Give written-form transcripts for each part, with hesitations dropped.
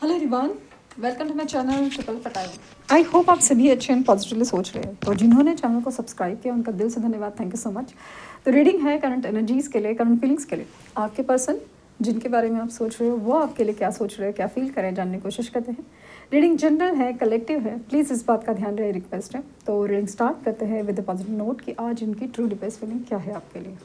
Hello everyone, welcome to my channel triple Patai. I hope आप सभी अच्छे एंड पॉजिटिवली सोच रहे हैं। तो जिन्होंने चैनल को सब्सक्राइब किया उनका दिल से धन्यवाद, थैंक यू सो मच। तो रीडिंग है करंट एनर्जीज के लिए, करंट फीलिंग्स के लिए। आपके पर्सन जिनके बारे में आप सोच रहे हो वो आपके लिए क्या सोच रहे हैं, क्या फील करें, जानने की कोशिश करते हैं। रीडिंग जनरल है, कलेक्टिव है, प्लीज़ इस बात का ध्यान रहे, रिक्वेस्ट है। तो रीडिंग स्टार्ट करते हैं विद पॉजिटिव नोट कि आज इनकी ट्रू डीपेस्ट फीलिंग क्या है आपके लिए।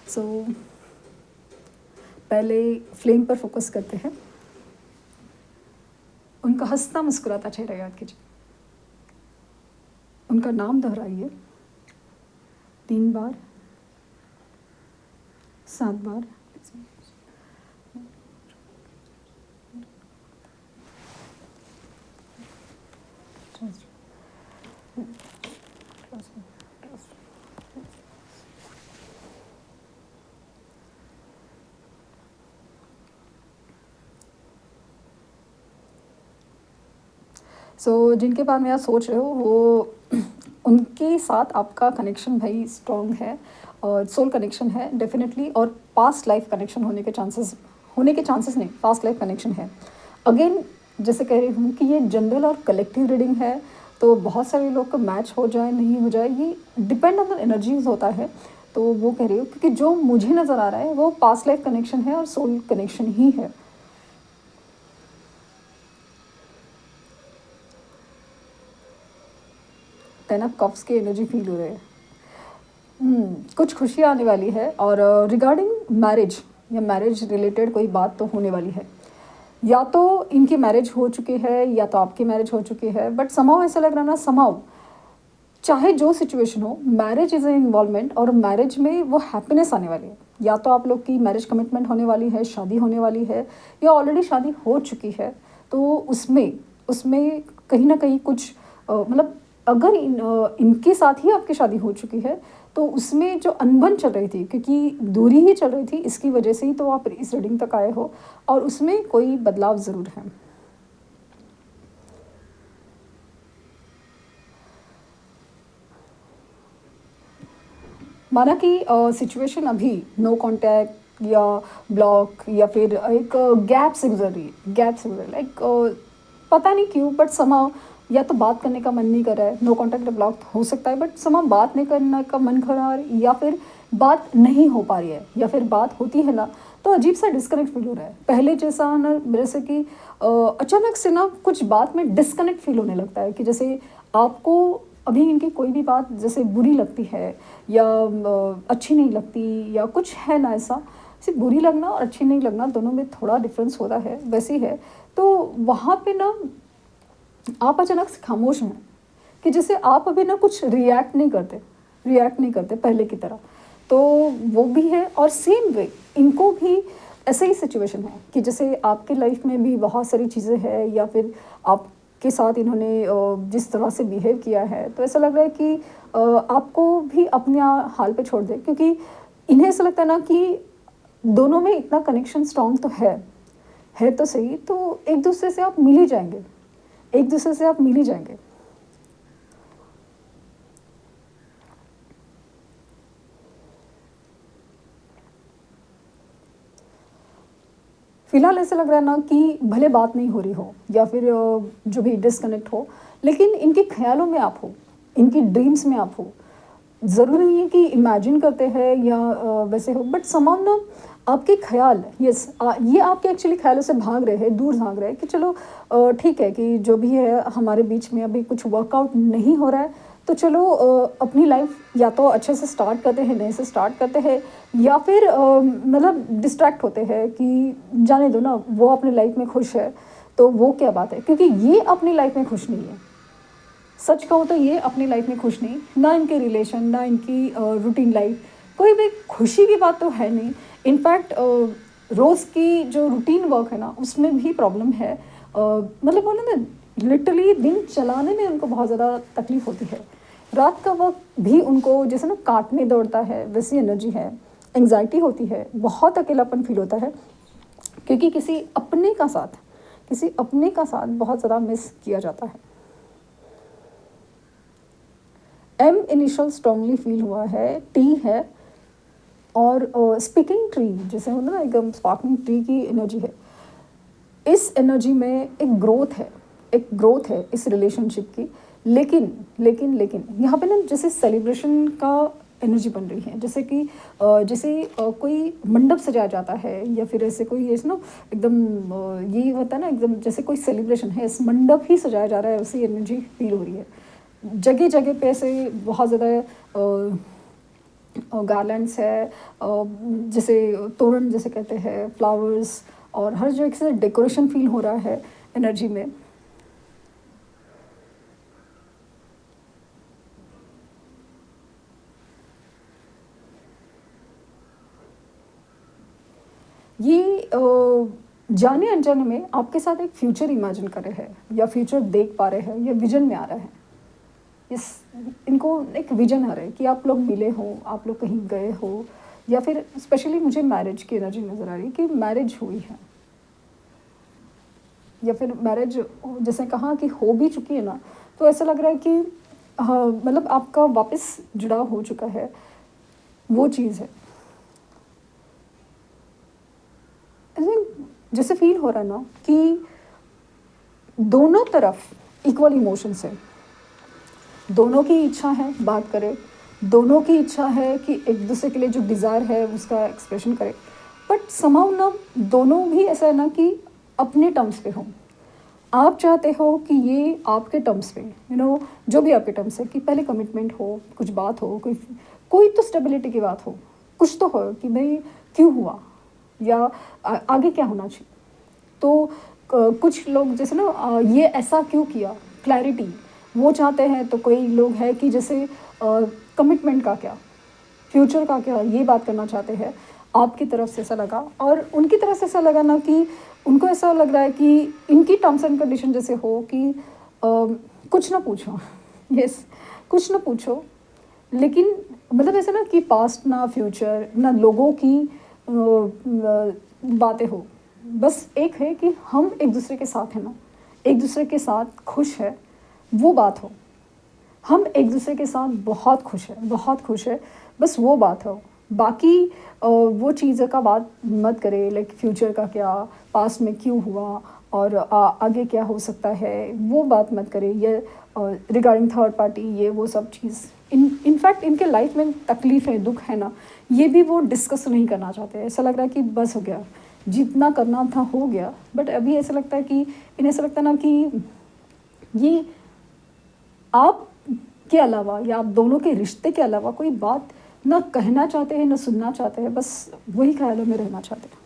सो पहले फ्लेम पर फोकस करते हैं। उनका हंसता मुस्कुराता चेहरा याद कीजिए। उनका नाम दोहराइए 3 बार, 7 बार। जिनके बारे में आप सोच रहे हो वो उनके साथ आपका कनेक्शन भाई स्ट्रॉन्ग है और सोल कनेक्शन है डेफिनेटली, और पास्ट लाइफ कनेक्शन होने के चांसेस नहीं, पास्ट लाइफ कनेक्शन है। अगेन जैसे कह रही हूँ कि ये जनरल और कलेक्टिव रीडिंग है, तो बहुत सारे लोग का मैच हो जाए नहीं हो जाए, ये डिपेंड ऑन द एनर्जीज होता है। तो वो कह रही हूँ क्योंकि जो मुझे नज़र आ रहा है वो पास्ट लाइफ कनेक्शन है और सोल कनेक्शन ही है। टेन ऑफ कप्स की एनर्जी फील हो रही है। कुछ खुशी आने वाली है और रिगार्डिंग मैरिज या मैरिज रिलेटेड कोई बात तो होने वाली है। या तो इनकी मैरिज हो चुकी है या तो आपकी मैरिज हो चुकी है, बट समाओ ऐसा लग रहा है ना, समाओ चाहे जो सिचुएशन हो, मैरिज इज़ ए इन्वॉल्वमेंट और मैरिज में वो हैप्पीनेस आने वाली है। या तो आप लोग की मैरिज कमिटमेंट होने वाली है, शादी होने वाली है, या ऑलरेडी शादी हो चुकी है। तो उसमें उसमें कहीं ना कहीं कुछ मतलब अगर इनके साथ ही आपकी शादी हो चुकी है तो उसमें जो अनबन चल रही थी, क्योंकि दूरी ही चल रही थी, इसकी वजह से ही तो आप इस रीडिंग तक आए हो, और उसमें कोई बदलाव ज़रूर है। माना कि सिचुएशन अभी नो कांटेक्ट या ब्लॉक या फिर एक गैप से गुजर रही है, गैप से गुजर लाइक पता नहीं क्यों, बट समा या तो बात करने का मन नहीं कर रहा है, नो कांटेक्ट ब्लॉक हो सकता है, बट समा बात नहीं करने का मन कर रहा है, या फिर बात नहीं हो पा रही है, या फिर बात होती है ना तो अजीब सा डिस्कनेक्ट फील हो रहा है। पहले जैसा ना, जैसे कि अचानक से ना कुछ बात में डिस्कनेक्ट फील होने लगता है कि जैसे आपको अभी इनकी कोई भी बात जैसे बुरी लगती है या अच्छी नहीं लगती या कुछ है ना, ऐसा सिर्फ बुरी लगना और अच्छी नहीं लगना दोनों में थोड़ा डिफरेंस होता है, वैसे है। तो वहाँ पे ना आप अचानक से खामोश हैं कि जैसे आप अभी ना कुछ रिएक्ट नहीं करते पहले की तरह। तो वो भी है, और सेम वे इनको भी ऐसा ही सिचुएशन है कि जैसे आपके लाइफ में भी बहुत सारी चीज़ें हैं, या फिर आपके साथ इन्होंने जिस तरह से बिहेव किया है, तो ऐसा लग रहा है कि आपको भी अपने हाल पे छोड़ दे, क्योंकि इन्हें ऐसा लगता है ना कि दोनों में इतना कनेक्शन स्ट्रॉन्ग तो है तो सही, तो एक दूसरे से आप मिल ही जाएंगे, एक दूसरे से आप मिल ही जाएंगे। फिलहाल ऐसा लग रहा है ना कि भले बात नहीं हो रही हो या फिर जो भी डिस्कनेक्ट हो, लेकिन इनके ख्यालों में आप हो, इनकी ड्रीम्स में आप हो। ज़रूरी नहीं है कि इमेजिन करते हैं या वैसे हो, बट समाम ना आपके ख्याल, यस, ये आपके एक्चुअली ख्यालों से भाग रहे हैं, दूर भाग रहे हैं कि चलो ठीक है कि जो भी है हमारे बीच में अभी कुछ वर्कआउट नहीं हो रहा है, तो चलो अपनी लाइफ या तो अच्छे से स्टार्ट करते हैं, नए से स्टार्ट करते हैं, या फिर मतलब डिस्ट्रैक्ट होते हैं कि जाने दो ना, वो अपनी लाइफ में खुश है तो वो क्या बात है, क्योंकि ये अपनी लाइफ में खुश नहीं है। सच कहूँ तो ये अपनी लाइफ में खुश नहीं, ना इनके रिलेशन, ना इनकी रूटीन लाइफ, कोई भी खुशी की बात तो है नहीं। इनफैक्ट रोज़ की जो रूटीन वर्क है ना उसमें भी प्रॉब्लम है। मतलब बोले ना, लिटरली दिन चलाने में उनको बहुत ज़्यादा तकलीफ होती है। रात का वक्त भी उनको जैसे ना काटने दौड़ता है, वैसी एनर्जी है। एंग्जाइटी होती है, बहुत अकेलापन फील होता है, क्योंकि किसी अपने का साथ बहुत ज़्यादा मिस किया जाता है। एम इनिशियल स्ट्रांगली फील हुआ है, टी है, और स्पीकिंग ट्री जैसे हो ना, एकदम स्पार्किंग ट्री की एनर्जी है। इस एनर्जी में एक ग्रोथ है इस रिलेशनशिप की। लेकिन यहाँ पे ना जैसे सेलिब्रेशन का एनर्जी बन रही है, जैसे कि कोई मंडप सजाया जाता है या फिर ऐसे कोई ऐसे ना एकदम ये होता है ना, एकदम जैसे कोई सेलिब्रेशन है, इस मंडप ही सजाया जा रहा है, उसी एनर्जी फील हो रही है। जगह जगह पे ऐसे बहुत ज़्यादा गार्लैंड्स है, जैसे तोरण जैसे कहते हैं, फ्लावर्स, और हर जगह से डेकोरेशन फील हो रहा है एनर्जी में। ये जाने अनजाने में आपके साथ एक फ्यूचर इमेजिन कर रहे हैं या फ्यूचर देख पा रहे हैं या विजन में आ रहा है। इस इनको एक विजन आ रहा है कि आप लोग मिले हो, आप लोग कहीं गए हो, या फिर स्पेशली मुझे मैरिज की एनर्जी नज़र आ रही है कि मैरिज हुई है, या फिर मैरिज जैसे कहा कि हो भी चुकी है ना, तो ऐसा लग रहा है कि हाँ, मतलब आपका वापस जुड़ाव हो चुका है, वो चीज़ है। ऐसे जैसे फील हो रहा है ना कि दोनों तरफ इक्वल इमोशंस है, दोनों की इच्छा है बात करें, दोनों की इच्छा है कि एक दूसरे के लिए जो डिज़ायर है उसका एक्सप्रेशन करें, बट समहाउ ना दोनों भी ऐसा है ना कि अपने टर्म्स पे हो। आप चाहते हो कि ये आपके टर्म्स पे, जो भी आपके टर्म्स है, कि पहले कमिटमेंट हो, कुछ बात हो, कोई तो स्टेबिलिटी की बात हो, कुछ तो हो कि भाई क्यों हुआ या आगे क्या होना चाहिए। तो कुछ लोग जैसे ना ये ऐसा क्यों किया, क्लैरिटी वो चाहते हैं। तो कोई लोग हैं कि जैसे कमिटमेंट का क्या, फ्यूचर का क्या, ये बात करना चाहते हैं। आपकी तरफ से ऐसा लगा और उनकी तरफ से ऐसा लगा ना कि उनको ऐसा लग रहा है कि इनकी टर्म्स एंड कंडीशन जैसे हो कि कुछ ना पूछो यस कुछ ना पूछो, लेकिन मतलब ऐसा ना कि पास्ट ना फ्यूचर ना लोगों की बातें हो, बस एक है कि हम एक दूसरे के साथ हैं ना, एक दूसरे के साथ खुश है, वो बात हो। हम एक दूसरे के साथ बहुत खुश है, बस वो बात हो। बाकी वो चीज़ का बात मत करें, लाइक फ्यूचर का क्या, पास्ट में क्यों हुआ और आगे क्या हो सकता है, वो बात मत करें। ये रिगार्डिंग थर्ड पार्टी, ये वो सब चीज़ इनफैक्ट इनके लाइफ में तकलीफ़ है, दुख है ना, ये भी वो डिस्कस नहीं करना चाहते। ऐसा लग रहा है कि बस हो गया, जितना करना था हो गया। बट अभी ऐसा लगता है कि इन्हें ऐसा लगता है ना कि ये आप के अलावा या आप दोनों के रिश्ते के अलावा कोई बात ना कहना चाहते हैं ना सुनना चाहते हैं, बस वही ख्यालों में रहना चाहते हैं।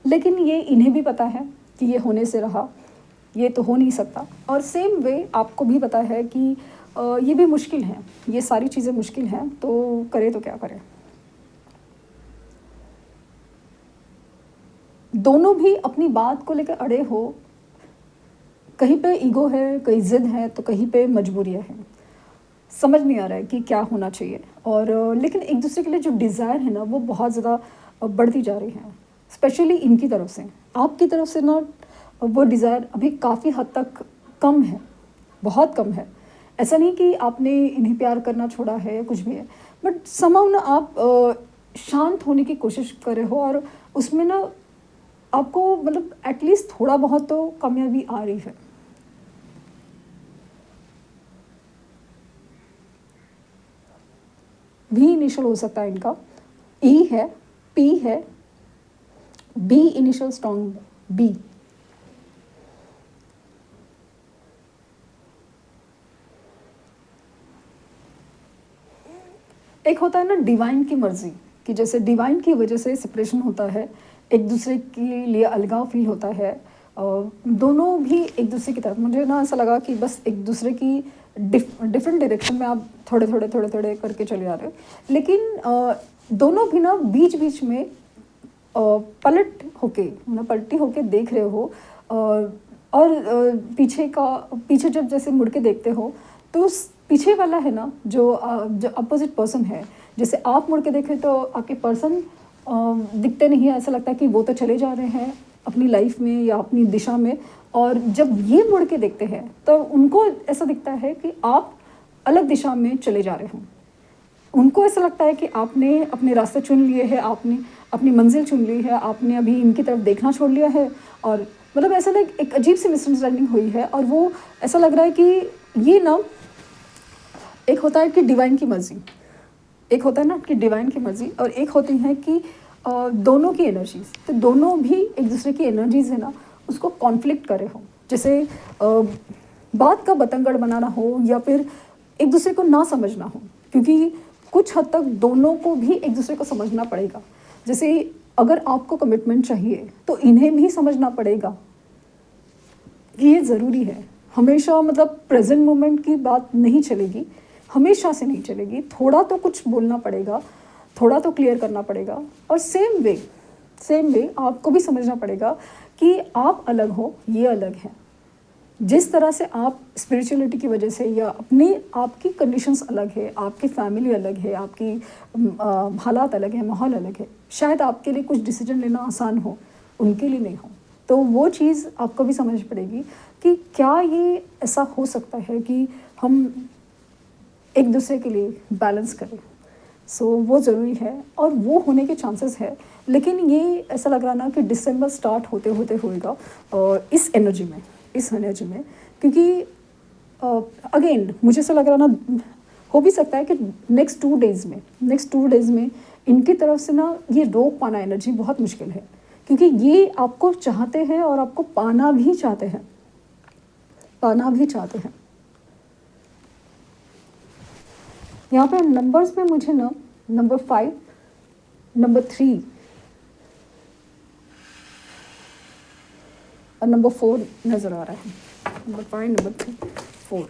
लेकिन ये इन्हें भी पता है कि ये होने से रहा, ये तो हो नहीं सकता, और सेम वे आपको भी पता है कि ये भी मुश्किल है, ये सारी चीज़ें मुश्किल हैं, तो करे तो क्या करें। दोनों भी अपनी बात को लेकर अड़े हो, कहीं पे ईगो है, कहीं ज़िद है, तो कहीं पे मजबूरियाँ हैं। समझ नहीं आ रहा है कि क्या होना चाहिए। और लेकिन एक दूसरे के लिए जो डिज़ायर है ना, वो बहुत ज़्यादा बढ़ती जा रही है, स्पेशली इनकी तरफ से। आपकी तरफ से ना वो डिज़ायर अभी काफ़ी हद तक कम है, बहुत कम है। ऐसा नहीं कि आपने इन्हें प्यार करना छोड़ा है या कुछ भी है, बट समहाउ ना आप शांत होने की कोशिश कर रहे हो, और उसमें ना आपको मतलब एटलीस्ट थोड़ा बहुत तो कामयाबी आ रही है। भी इनिशियल हो सकता है इनका, ई है, पी है, बी इनिशियल स्ट्रॉन्ग, बी। एक होता है ना डिवाइन की मर्जी, कि जैसे डिवाइन की वजह से सेपरेशन होता है, एक दूसरे के लिए अलगाव फील होता है, दोनों भी एक दूसरे की तरफ। मुझे ना ऐसा लगा कि बस एक दूसरे की डिफरेंट डायरेक्शन में आप थोड़े थोड़े करके चले जा रहे हो, लेकिन दोनों भी ना बीच बीच में पलटी होके देख रहे हो, और पीछे जब जैसे मुड़ के देखते हो, तो उस पीछे वाला है ना, जो अपोजिट पर्सन है, जैसे आप मुड़ के देखें तो आपके पर्सन दिखते नहीं है, ऐसा लगता है कि वो तो चले जा रहे हैं अपनी लाइफ में या अपनी दिशा में, और जब ये मुड़ के देखते हैं तो उनको ऐसा दिखता है कि आप अलग दिशा में चले जा रहे हो। उनको ऐसा लगता है कि आपने अपने रास्ते चुन लिए हैं, आपने अपनी मंजिल चुन ली है, आपने अभी इनकी तरफ देखना छोड़ लिया है, और मतलब ऐसा ना एक अजीब सी मिसअंडरस्टैंडिंग हुई है। और वो ऐसा लग रहा है कि ये ना, एक होता है कि डिवाइन की मर्ज़ी, एक होता है ना कि डिवाइन की मर्ज़ी, और एक होती है कि दोनों की एनर्जीज, तो दोनों भी एक दूसरे की एनर्जीज है ना, उसको कॉन्फ्लिक्ट करे हो। जैसे बात का बतंगड़ बनाना हो, या फिर एक दूसरे को ना समझना हो, क्योंकि कुछ हद तक दोनों को भी एक दूसरे को समझना पड़ेगा। जैसे अगर आपको कमिटमेंट चाहिए तो इन्हें भी समझना पड़ेगा कि ये ज़रूरी है। हमेशा मतलब प्रेजेंट मोमेंट की बात नहीं चलेगी, हमेशा से नहीं चलेगी, थोड़ा तो कुछ बोलना पड़ेगा, थोड़ा तो क्लियर करना पड़ेगा। और सेम वे आपको भी समझना पड़ेगा कि आप अलग हो, ये अलग है। जिस तरह से आप स्पिरिचुअलिटी की वजह से, या अपनी आपकी कंडीशंस अलग है, आपकी फैमिली अलग है, आपकी हालात अलग है, माहौल अलग है, शायद आपके लिए कुछ डिसीजन लेना आसान हो, उनके लिए नहीं हो। तो वो चीज़ आपको भी समझ पड़ेगी कि क्या ये ऐसा हो सकता है कि हम एक दूसरे के लिए बैलेंस करें। सो वो ज़रूरी है, और वो होने के चांसेस है। लेकिन ये ऐसा लग रहा ना कि दिसंबर स्टार्ट होते होते होएगा इस एनर्जी में, क्योंकि अगेन मुझे ऐसा लग रहा ना, हो भी सकता है कि नेक्स्ट 2 डेज़ में इनकी तरफ से ना ये रोक पाना एनर्जी बहुत मुश्किल है, क्योंकि ये आपको चाहते हैं और आपको पाना भी चाहते हैं। यहाँ पे नंबर्स में मुझे ना नंबर 5, नंबर 3 और नंबर 4 नज़र आ रहा है। Number 5, number 3, 4।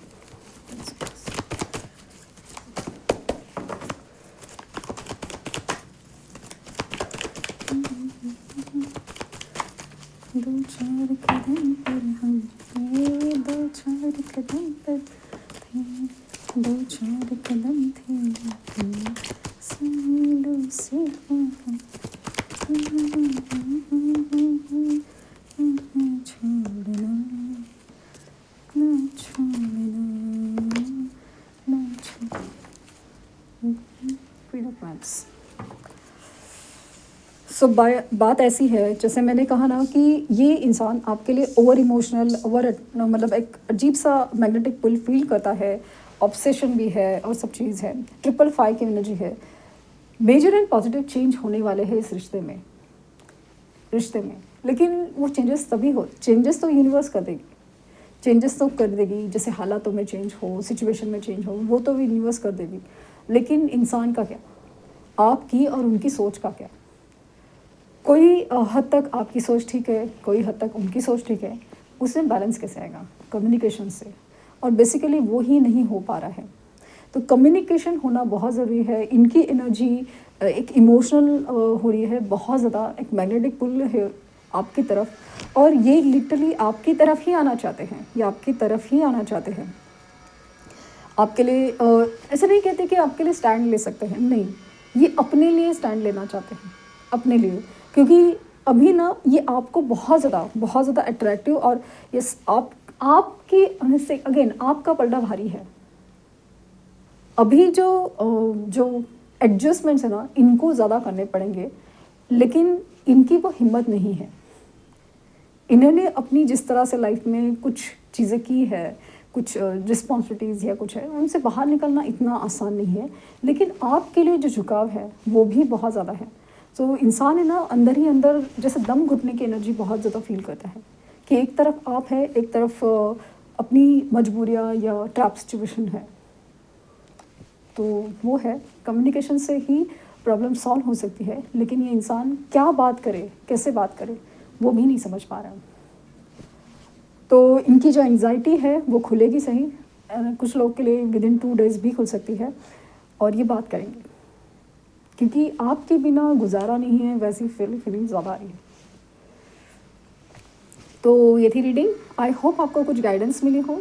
दो चार कदम पर हम थे, 2-4 कदम पर थे, 2-4 कदम थे, सालों से हम छोड़ना सो बात ऐसी है, जैसे मैंने कहा ना कि ये इंसान आपके लिए ओवर इमोशनल, मतलब एक अजीब सा मैग्नेटिक पुल फील करता है, ऑब्सेशन भी है और सब चीज़ है। 555 की एनर्जी है। मेजर एंड पॉजिटिव चेंज होने वाले हैं इस रिश्ते में, लेकिन वो चेंजेस तो यूनिवर्स कर देगी, जैसे हालातों में चेंज हो, सिचुएशन में चेंज हो, वो तो यूनिवर्स कर देगी। लेकिन इंसान का क्या, आपकी और उनकी सोच का क्या? कोई हद तक आपकी सोच ठीक है, कोई हद तक उनकी सोच ठीक है, उसमें बैलेंस कैसे आएगा? कम्युनिकेशन से। और बेसिकली वो ही नहीं हो पा रहा है, तो कम्युनिकेशन होना बहुत ज़रूरी है। इनकी एनर्जी एक इमोशनल हो रही है बहुत ज़्यादा, एक मैग्नेटिक पुल है आपकी तरफ, और ये लिटरली आपकी तरफ ही आना चाहते हैं, आपके लिए ऐसे नहीं कहते कि आपके लिए स्टैंड ले सकते हैं, नहीं, ये अपने लिए स्टैंड लेना चाहते हैं, अपने लिए। क्योंकि अभी ना ये आपको बहुत ज़्यादा अट्रैक्टिव, और ये आपकी से अगेन आपका पलड़ा भारी है। अभी जो एडजस्टमेंट्स है ना, इनको ज़्यादा करने पड़ेंगे, लेकिन इनकी वो हिम्मत नहीं है। इन्होंने अपनी जिस तरह से लाइफ में कुछ चीज़ें की है, कुछ रिस्पॉन्सिबिलिटीज़ या कुछ है, उनसे बाहर निकलना इतना आसान नहीं है। लेकिन आपके लिए जो झुकाव है वो भी बहुत ज़्यादा है। तो इंसान है ना, अंदर ही अंदर जैसे दम घुटने की एनर्जी बहुत ज़्यादा फील करता है कि एक तरफ आप है, एक तरफ अपनी मजबूरियाँ या ट्रैप सिचुएशन है। तो वो है, कम्युनिकेशन से ही प्रॉब्लम सॉल्व हो सकती है, लेकिन ये इंसान क्या बात करे, कैसे बात करे, वो भी नहीं समझ पा रहा है। तो इनकी जो एंग्जाइटी है वो खुलेगी सही, कुछ लोग के लिए विदिन 2 डेज़ भी खुल सकती है, और ये बात करेंगे, क्योंकि आपके बिना गुजारा नहीं है, वैसी फीलिंग ज़्यादा आ रही है। तो ये थी रीडिंग। आई होप आपको कुछ गाइडेंस मिली हो।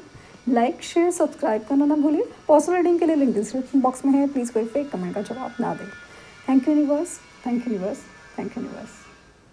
लाइक, शेयर, सब्सक्राइब करना ना भूलिए। पर्सनल रीडिंग के लिए लिंक डिस्क्रिप्शन बॉक्स में है, प्लीज़ कोई फेक कमेंट का जवाब ना दें। Thank you universe, thank you universe, thank you universe.